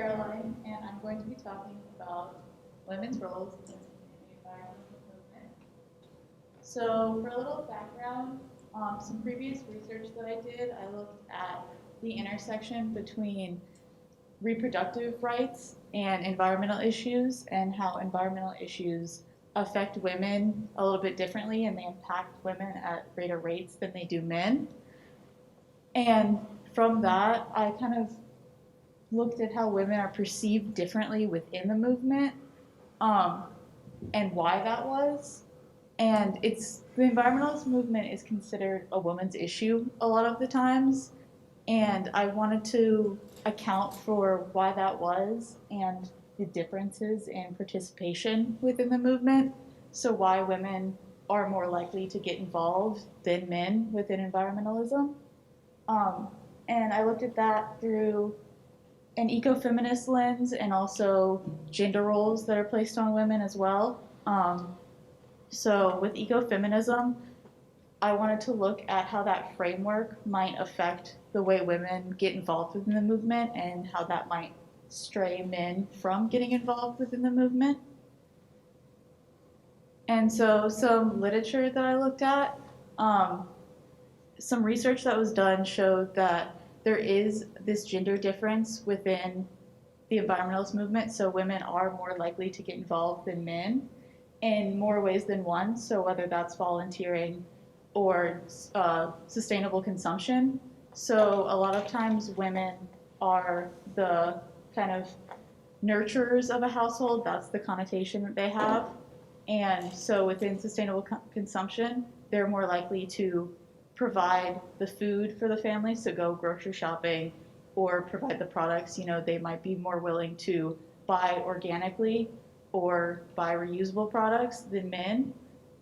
Caroline, and I'm going to be talking about women's roles in the environmental movement. So, for a little background, some previous research that I did, I looked at the intersection between reproductive rights and environmental issues, and how environmental issues affect women a little bit differently, and they impact women at greater rates than they do men. And from that, I kind of looked at how women are perceived differently within the movement, um, and why that was. And the environmentalist movement is considered a woman's issue a lot of the times, and I wanted to account for why that was and the differences in participation within the movement. So why women are more likely to get involved than men within environmentalism. Um, and I looked at that through an ecofeminist lens and also gender roles that are placed on women as well. So with ecofeminism, I wanted to look at how that framework might affect the way women get involved within the movement and how that might stray men from getting involved within the movement. And so some literature that I looked at, some research that was done showed that there is this gender difference within the environmentalist movement, so women are more likely to get involved than men in more ways than one, so whether that's volunteering or sustainable consumption. So a lot of times women are the kind of nurturers of a household, that's the connotation that they have. And so within sustainable consumption, they're more likely to provide the food for the family, so go grocery shopping or provide the products. They might be more willing to buy organically or buy reusable products than men.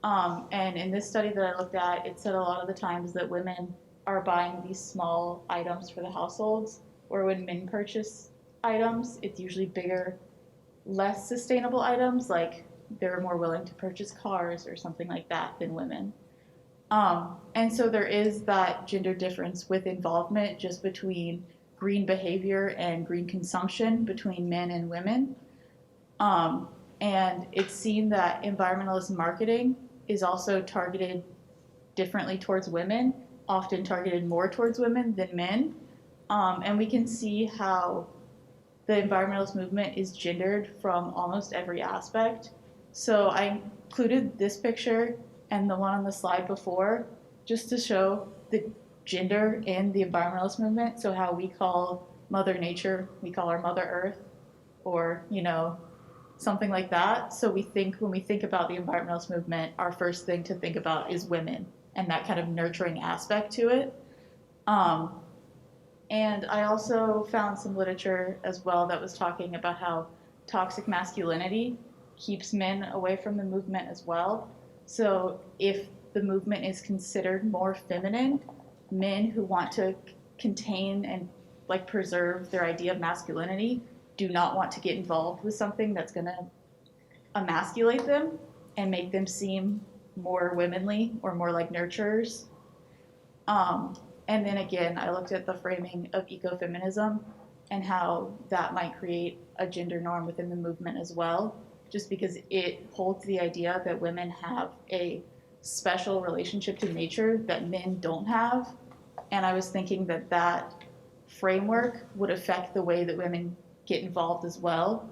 And in this study that I looked at, it said a lot of the times that women are buying these small items for the households, or when men purchase items, it's usually bigger, less sustainable items, like they're more willing to purchase cars or something like that than women. And so there is that gender difference with involvement just between green behavior and green consumption between men and women. And it's seen that environmentalist marketing is also targeted differently towards women, often targeted more towards women than men. And we can see how the environmentalist movement is gendered from almost every aspect. So I included this picture and the one on the slide before just to show the gender in the environmentalist movement. So how we call Mother Nature, we call her Mother Earth, or, something like that. So when we think about the environmentalist movement, our first thing to think about is women and that kind of nurturing aspect to it. And I also found some literature as well that was talking about how toxic masculinity keeps men away from the movement as well. So if the movement is considered more feminine, men who want to contain and preserve their idea of masculinity do not want to get involved with something that's going to emasculate them and make them seem more womanly or more like nurturers. And then again, I looked at the framing of ecofeminism and how that might create a gender norm within the movement as well, just because it holds the idea that women have a special relationship to nature that men don't have. And I was thinking that that framework would affect the way that women get involved as well.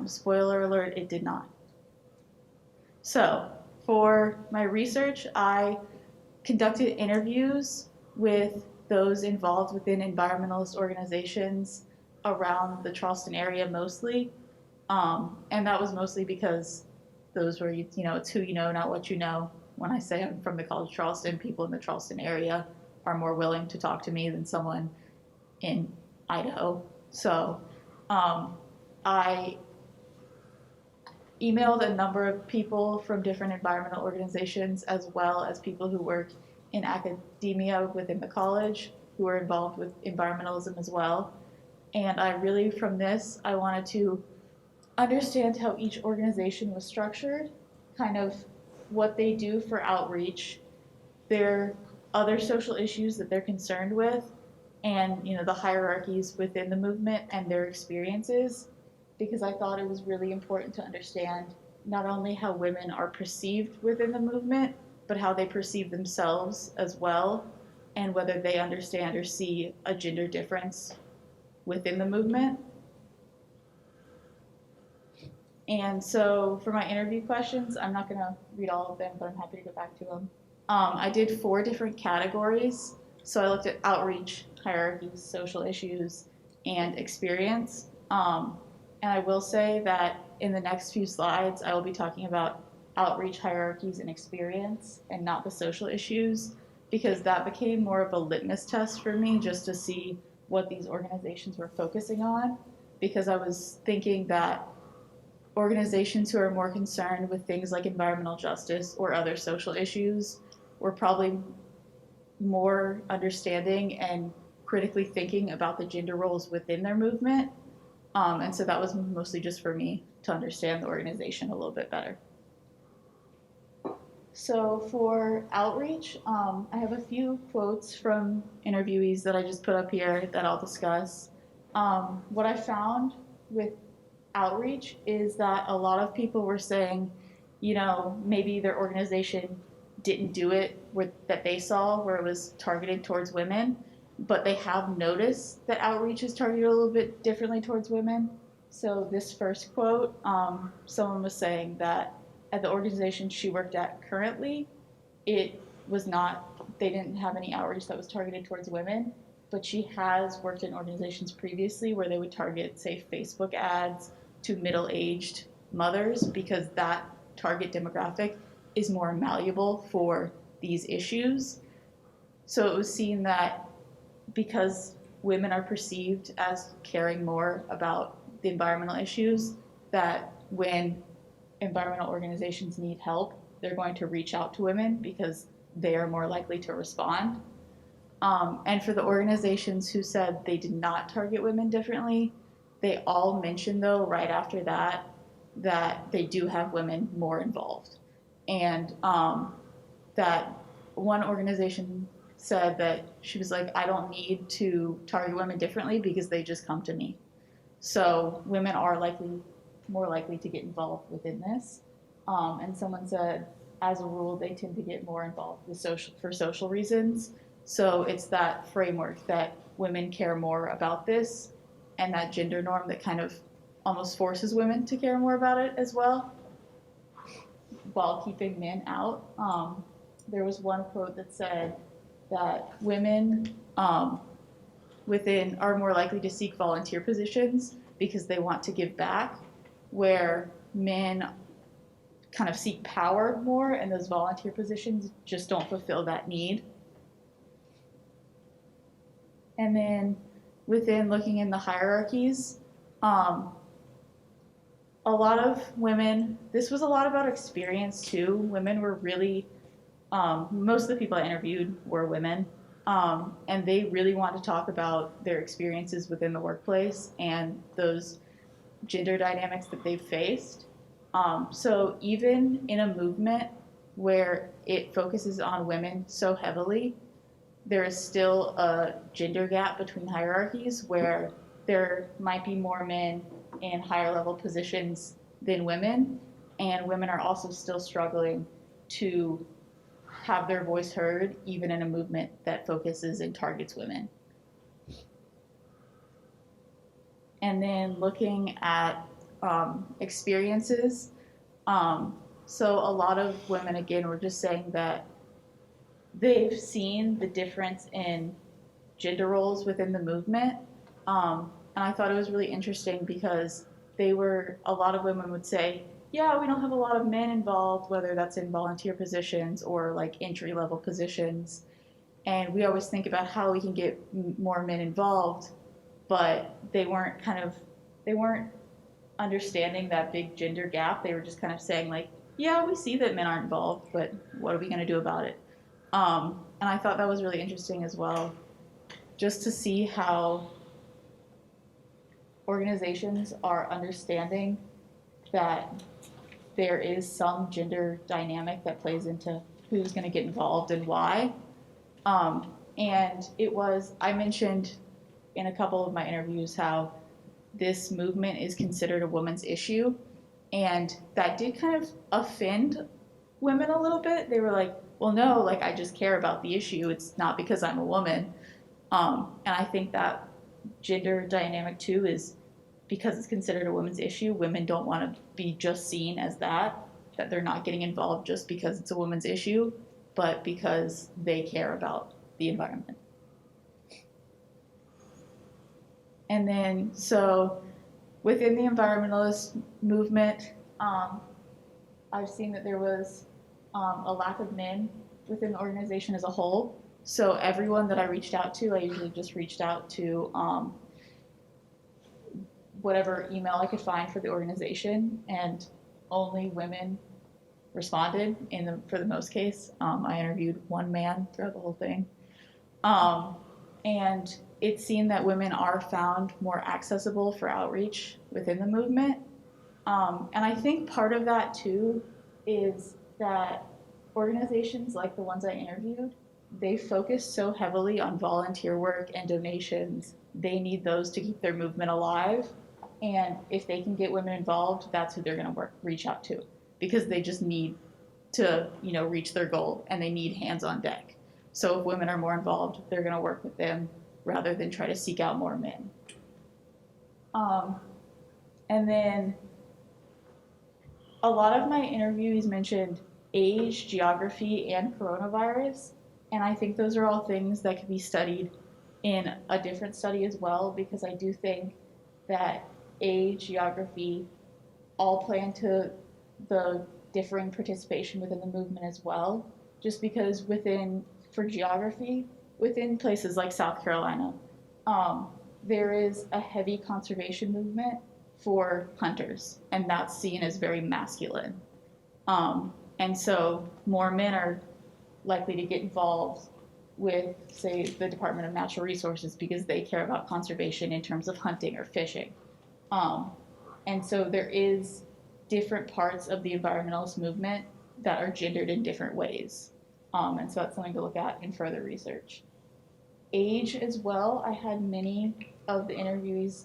Spoiler alert, it did not. So for my research, I conducted interviews with those involved within environmentalist organizations around the Charleston area mostly. And that was mostly because those were, it's who you know, not what you know. When I say I'm from the College of Charleston, people in the Charleston area are more willing to talk to me than someone in Idaho. So I emailed a number of people from different environmental organizations, as well as people who work in academia within the college who are involved with environmentalism as well. And from this, I wanted to understand how each organization was structured, kind of what they do for outreach, their other social issues that they're concerned with, and the hierarchies within the movement and their experiences, because I thought it was really important to understand not only how women are perceived within the movement, but how they perceive themselves as well, and whether they understand or see a gender difference within the movement. And so for my interview questions, I'm not going to read all of them, but I'm happy to go back to them. I did 4 different categories. So I looked at outreach, hierarchies, social issues, and experience. And I will say that in the next few slides, I will be talking about outreach, hierarchies, and experience, and not the social issues, because that became more of a litmus test for me just to see what these organizations were focusing on, because I was thinking that organizations who are more concerned with things like environmental justice or other social issues were probably more understanding and critically thinking about the gender roles within their movement. And so that was mostly just for me to understand the organization a little bit better. So for outreach, I have a few quotes from interviewees that I just put up here that I'll discuss. What I found with outreach is that a lot of people were saying, maybe their organization didn't do it that they saw where it was targeted towards women, but they have noticed that outreach is targeted a little bit differently towards women. So this first quote, someone was saying that at the organization she worked at currently, it was not, they didn't have any outreach that was targeted towards women, but she has worked in organizations previously where they would target, say, Facebook ads to middle-aged mothers, because that target demographic is more malleable for these issues. So it was seen that because women are perceived as caring more about the environmental issues, that when environmental organizations need help, they're going to reach out to women because they are more likely to respond. And for the organizations who said they did not target women differently, they all mentioned, though, right after that, that they do have women more involved. And that one organization said that she was like, I don't need to target women differently because they just come to me. So women are more likely to get involved within this. And someone said, as a rule, they tend to get more involved for social reasons. So it's that framework that women care more about this, and that gender norm that kind of almost forces women to care more about it as well, while keeping men out. There was one quote that said that women within are more likely to seek volunteer positions because they want to give back, where men kind of seek power more, and those volunteer positions just don't fulfill that need. And then within looking in the hierarchies, a lot of women, this was a lot about experience too. Women were really, most of the people I interviewed were women, and they really want to talk about their experiences within the workplace and those gender dynamics that they've faced. So even in a movement where it focuses on women so heavily, there is still a gender gap between hierarchies where there might be more men in higher level positions than women, and women are also still struggling to have their voice heard, even in a movement that focuses and targets women. And then looking at experiences, so a lot of women, again, were just saying that they've seen the difference in gender roles within the movement. And I thought it was really interesting because a lot of women would say, yeah, we don't have a lot of men involved, whether that's in volunteer positions or like entry level positions. And we always think about how we can get more men involved, but they weren't understanding that big gender gap. They were just kind of saying like, yeah, we see that men aren't involved, but what are we going to do about it? And I thought that was really interesting as well, just to see how organizations are understanding that there is some gender dynamic that plays into who's going to get involved and why. And I mentioned in a couple of my interviews how this movement is considered a woman's issue. And that did kind of offend women a little bit. They were like, well, no, like I just care about the issue. It's not because I'm a woman. And I think that gender dynamic too is because it's considered a women's issue. Women don't want to be just seen as that they're not getting involved just because it's a woman's issue, but because they care about the environment. And then, so within the environmentalist movement, I've seen that there was a lack of men within the organization as a whole. So everyone that I reached out to, I usually just reached out to whatever email I could find for the organization, and only women responded for the most case. I interviewed one man throughout the whole thing. And it seemed that women are found more accessible for outreach within the movement. And I think part of that too is that organizations like the ones I interviewed, they focus so heavily on volunteer work and donations. They need those to keep their movement alive. And if they can get women involved, that's who they're going to reach out to, because they just need to, reach their goal, and they need hands on deck. So if women are more involved, they're going to work with them rather than try to seek out more men. And then a lot of my interviewees mentioned age, geography, and coronavirus. And I think those are all things that could be studied in a different study as well, because I do think that age, geography all play into the differing participation within the movement as well. Just because for geography, within places like South Carolina, there is a heavy conservation movement for hunters, and that's seen as very masculine. And so more men are likely to get involved with, say, the Department of Natural Resources because they care about conservation in terms of hunting or fishing. And so there is different parts of the environmentalist movement that are gendered in different ways. And so that's something to look at in further research. Age as well, I had many of the interviewees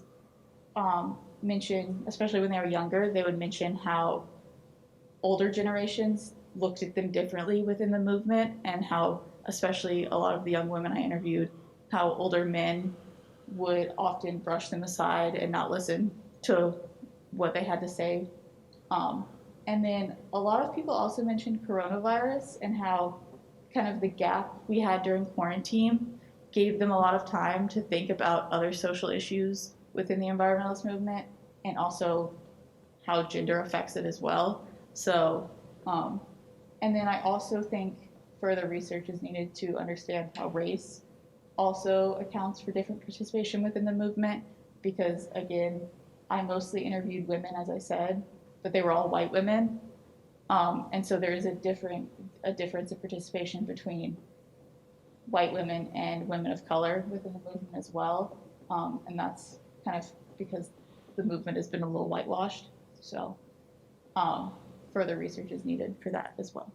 mention, especially when they were younger, they would mention how older generations looked at them differently within the movement, and how, especially a lot of the young women I interviewed, how older men would often brush them aside and not listen to what they had to say. And then a lot of people also mentioned coronavirus and how kind of the gap we had during quarantine gave them a lot of time to think about other social issues within the environmentalist movement, and also how gender affects it as well. So, and then I also think further research is needed to understand how race also accounts for different participation within the movement, because again, I mostly interviewed women, as I said, but they were all white women. And so there is a difference of participation between white women and women of color within the movement as well. And that's kind of because the movement has been a little whitewashed. So further research is needed for that as well.